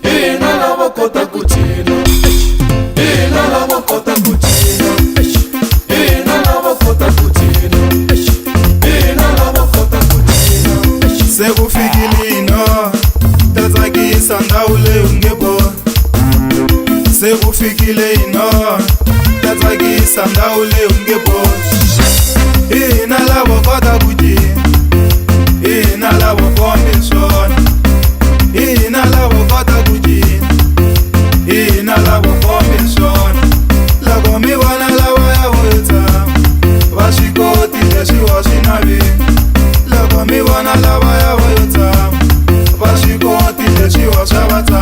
hina lava kota ku cina, hina lava kota ku cina, hina lava kota ku cina, hina lava kota ku cina. Sekufikile ino ta tsakisa ndhawu leyi u nge voni. Sekufikile ino ta tsakisa ndhawu leyi u nge voni. Hina lava kota ku cina, hina lava kombe swona, hina lava kota ku cina, hina lava kombe swona. Loko mi vona lava ya wetsa va swi koti leswi wa swi naveni. Loko mi vona lava ya wetsa va swi koti leswi wa swa vatsa.